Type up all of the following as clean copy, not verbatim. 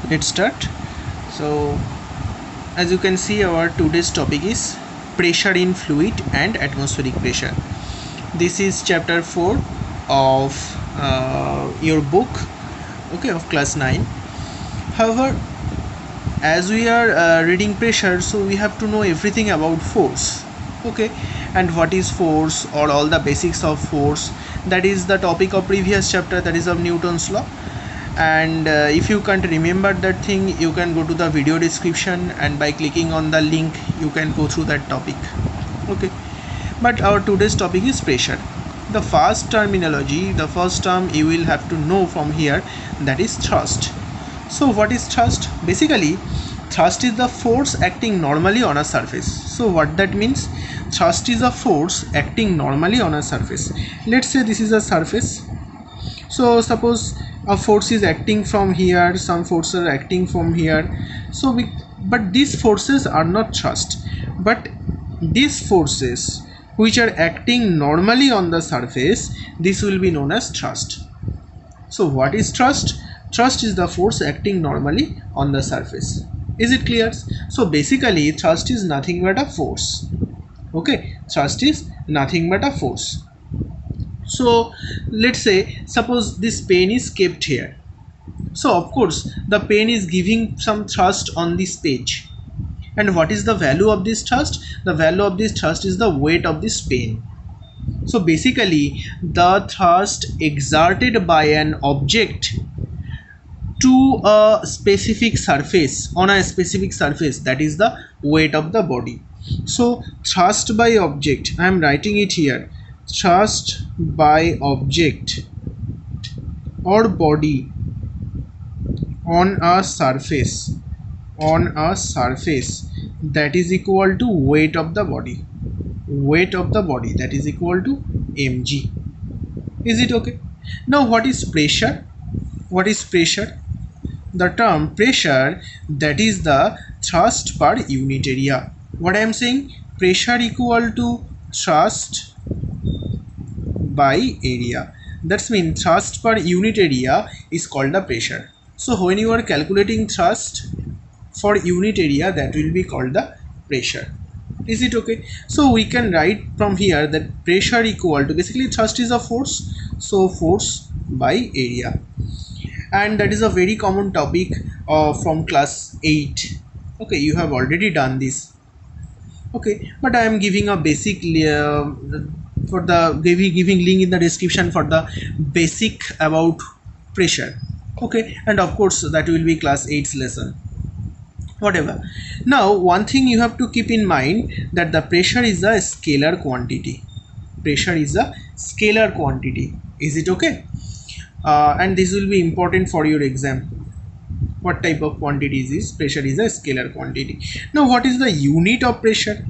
let's start. So as you can see, our today's topic is pressure in fluid and atmospheric pressure. This is chapter 4 of your book, okay, of class 9. However, as we are reading pressure, so we have to know everything about force, okay, and what is force or all the basics of force. That is the topic of previous chapter, that is of Newton's law. And if you can't remember that thing, you can go to the video description, and by clicking on the link you can go through that topic, okay. But our today's topic is pressure. The first terminology, the first term you will have to know from here, that is thrust. So what is thrust? Basically, thrust is the force acting normally on a surface. So what that means? Thrust is a force acting normally on a surface. Let's say this is a surface. So suppose a force is acting from here, some forces are acting from here. But these forces are not thrust, but these forces which are acting normally on the surface, this will be known as thrust. So what is thrust? Thrust is the force acting normally on the surface. Is it clear? So basically, thrust is nothing but a force. Okay, thrust is nothing but a force. So let's say, suppose this pen is kept here. So of course the pen is giving some thrust on this page. And what is the value of this thrust? The value of this thrust is the weight of this pen. So basically, the thrust exerted by an object to a specific surface, on a specific surface, that is the weight of the body. So thrust by object, I am writing it here, thrust by object or body on a surface, that is equal to weight of the body. Weight of the body, that is equal to mg. Is it okay? Now what is pressure? What is pressure? The term pressure, that is the thrust per unit area. What I am saying? Pressure equal to thrust by area. That means thrust per unit area is called the pressure. So when you are calculating thrust for unit area, that will be called the pressure. Is it okay? So we can write from here that pressure equal to, basically thrust is a force, so force by area. And that is a very common topic from class 8. Okay, you have already done this. Okay, but I am giving a basic for the giving link in the description for the basic about pressure. Okay, and of course that will be class 8's lesson, whatever. Now one thing you have to keep in mind, that the pressure is a scalar quantity. Pressure is a scalar quantity. Is it okay? And this will be important for your exam. What type of quantities is pressure? Is a scalar quantity. Now what is the unit of pressure?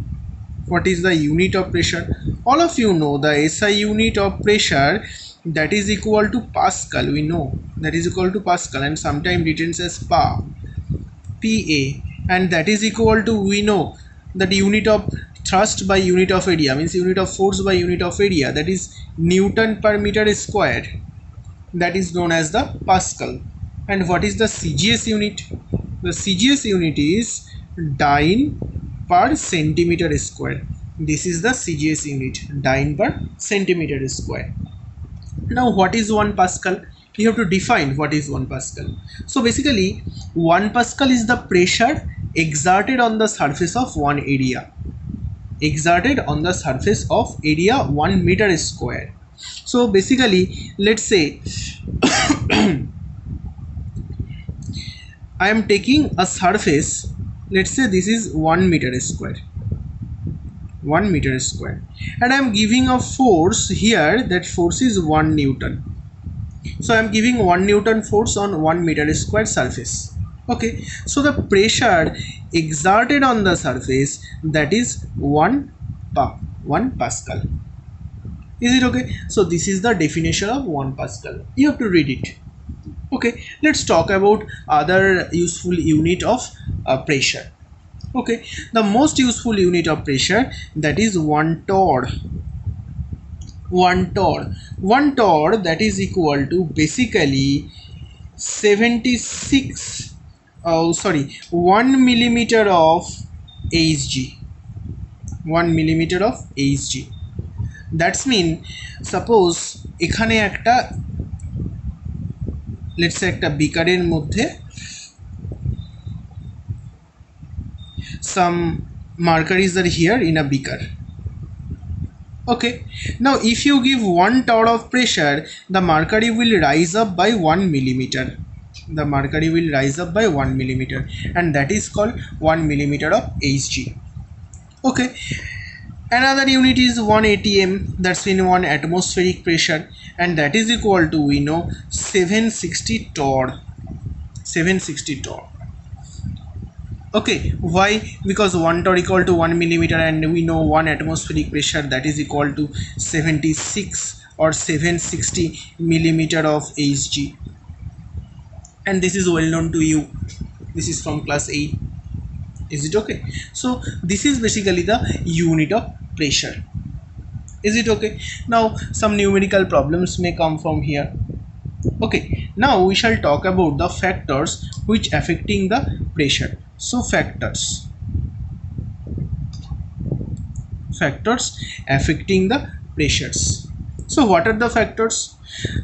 What is the unit of pressure? All of you know the SI unit of pressure, that is equal to Pascal. We know that is equal to Pascal, and sometimes written as PA, and that is equal to, we know that unit of thrust by unit of area, means unit of force by unit of area, that is Newton per meter square, that is known as the Pascal. And what is the CGS unit? The CGS unit is dyne per centimeter square. This is the CGS unit, dyne per centimeter square. Now what is 1 Pascal? You have to define what is 1 Pascal. So basically 1 Pascal is the pressure exerted on the surface of one area. Exerted on the surface of area 1 meter square. So basically, let's say I am taking a surface, let's say this is 1 meter square, 1 meter square, and I am giving a force here, that force is 1 Newton. So I am giving 1 Newton force on 1 meter square surface. Okay, so the pressure exerted on the surface, that is 1 Pascal. Is it okay? So this is the definition of 1 Pascal. You have to read it. Okay, let's talk about other useful unit of pressure. Okay, the most useful unit of pressure, that is 1 torr. 1 torr. 1 torr, that is equal to basically 76 oh sorry, 1 millimeter of Hg, 1 millimeter of Hg. That's mean suppose এখানে একটা let's say একটা বিকারের মধ্যে some mercuries are here in a beaker. Okay, now if you give 1 torr of pressure, the mercury will rise up by 1 millimeter. The mercury will rise up by 1 millimeter, and that is called 1 millimeter of Hg. Okay, another unit is 1 atm, that's in 1 atmospheric pressure, and that is equal to, we know, 760 torr. 760 torr. Okay, why? Because 1 torr equal to 1 millimeter, and we know 1 atmospheric pressure, that is equal to 76 or 760 millimeter of Hg, and this is well known to you. This is from class 8. Is it okay? So this is basically the unit of pressure. Is it okay? Now some numerical problems may come from here. Okay, now we shall talk about the factors which affecting the pressure. So factors affecting the pressures. So what are the factors?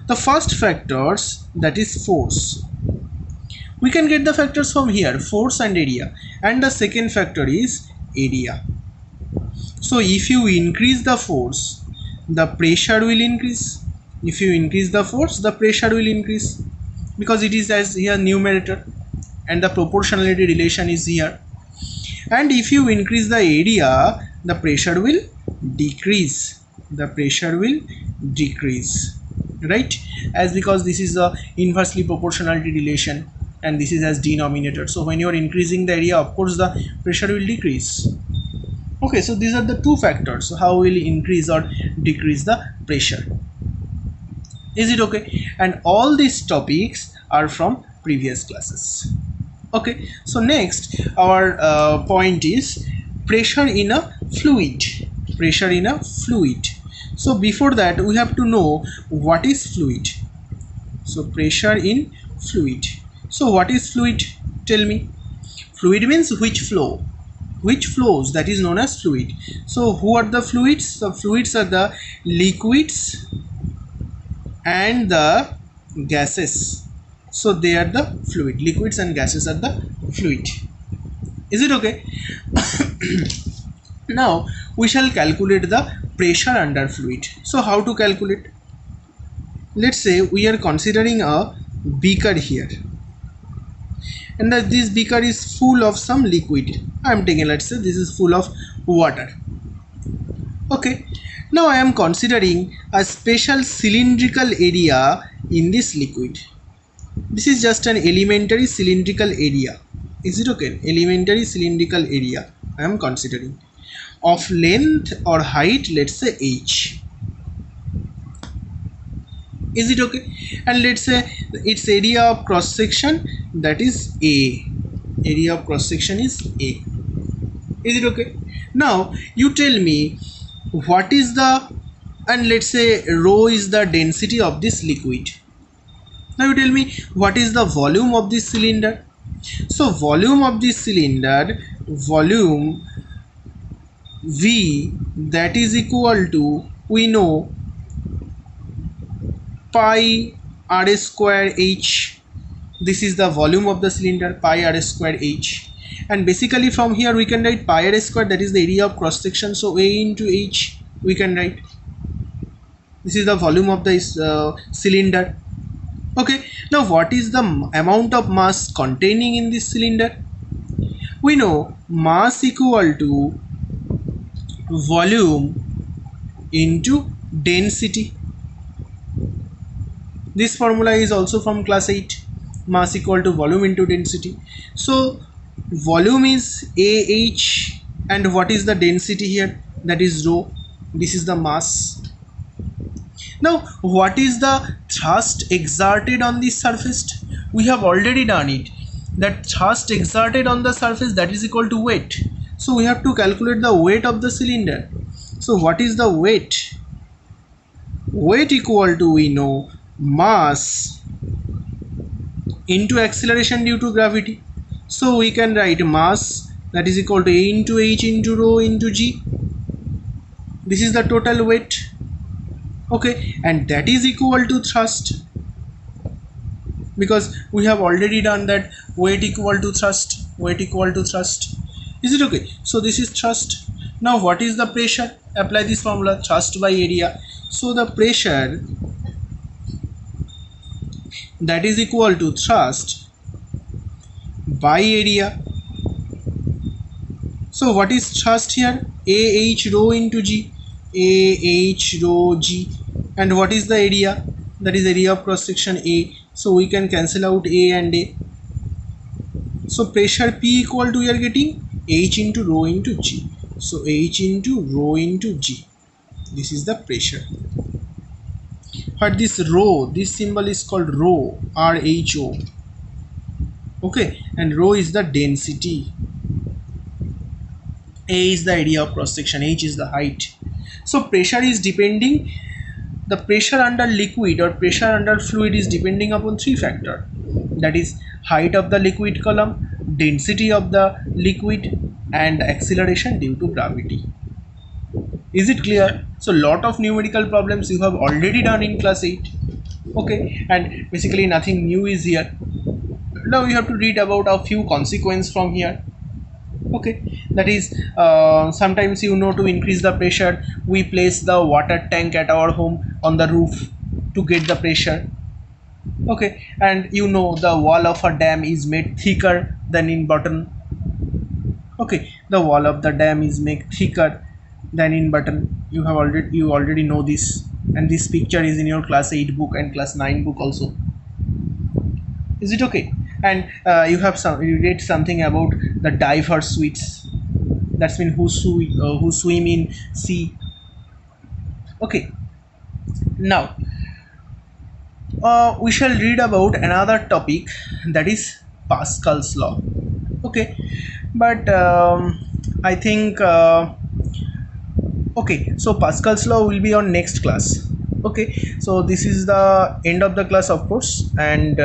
The first factors, that is force. We can get the factors from here, force and area, and the second factor is area. So if you increase the force, the pressure will increase. If you increase the force, the pressure will increase, because it is as here numerator, and the proportionality relation is here. And if you increase the area, the pressure will decrease. The pressure will decrease, right? As because this is a inversely proportionality relation, and this is as denominator. So when you are increasing the area, of course the pressure will decrease. Okay, so these are the two factors, how will increase or decrease the pressure. Is it okay? And all these topics are from previous classes. Okay, so next our point is pressure in a fluid. Pressure in a fluid. So before that we have to know what is fluid. So pressure in fluid. So what is fluid? Tell me. Fluid means which flows, that is known as fluid. So who are the fluids? The fluids are the liquids and the gases. So they are the fluid. Liquids and gases are the fluid. Is it okay? Now we shall calculate the pressure under fluid. So how to calculate? Let's say we are considering a beaker here, and that this beaker is full of some liquid. I am taking, let's say this is full of water. Okay, now I am considering a special cylindrical area in this liquid. This is just an elementary cylindrical area. Is it okay? Elementary cylindrical area I am considering, of length or height, let's say h. Is it okay? And let's say its area of cross section, that is a. Area of cross section is a. Is it okay? Now you tell me what is the, and let's say rho is the density of this liquid. Now you tell me what is the volume of this cylinder. So volume of this cylinder, volume V, that is equal to, we know, pi r square h. This is the volume of the cylinder, pi r square h. And basically from here we can write pi r square, that is the area of cross section. So a into h we can write. This is the volume of the cylinder. Okay, now what is the amount of mass containing in this cylinder? We know mass equal to volume into density. This formula is also from class 8. Mass equal to volume into density. So volume is AH, and what is the density here? That is rho. This is the mass. Now what is the thrust exerted on this surface? We have already done it. That thrust exerted on the surface, that is equal to weight. So we have to calculate the weight of the cylinder. So what is the weight? Weight equal to, we know, mass into acceleration due to gravity. So we can write mass, that is equal to A into H into rho into G. This is the total weight. Okay, and that is equal to thrust, because we have already done that. Weight equal to thrust, weight equal to thrust. Is it okay? So this is thrust. Now what is the pressure? Apply this formula, thrust by area. So the pressure, that is equal to thrust by area. So what is thrust here? AH rho into G, AH rho G. And what is the area? That is area of cross section A. So we can cancel out A and A. So pressure P equal to, we are getting H into rho into G. So H into rho into G. This is the pressure. But this rho, this symbol is called rho, R-H-O. Okay, and rho is the density. A is the area of cross section, H is the height. So pressure is depending, the pressure under liquid or pressure under fluid is depending upon three factors. That is height of the liquid column, density of the liquid, and acceleration due to gravity. Is it clear? So lot of numerical problems you have already done in class 8. Okay, and basically nothing new is here. Now you have to read about a few consequences from here. Okay, that is sometimes, you know, to increase the pressure, we place the water tank at our home on the roof to get the pressure. Okay, and you know the wall of a dam is made thicker than in button. Okay, the wall of the dam is made thicker than in button. You already know this, and this picture is in your class 8 book and class 9 book also. Is it okay? And you read something about the diver suites. That's mean who swim in sea. Okay, now we shall read about another topic, that is Pascal's law. Okay, but I think okay, so Pascal's law will be on next class. Okay, so this is the end of the class, of course, and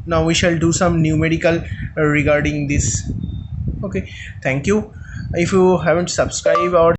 now we shall do some numerical regarding this. Okay, thank you. If you haven't subscribed our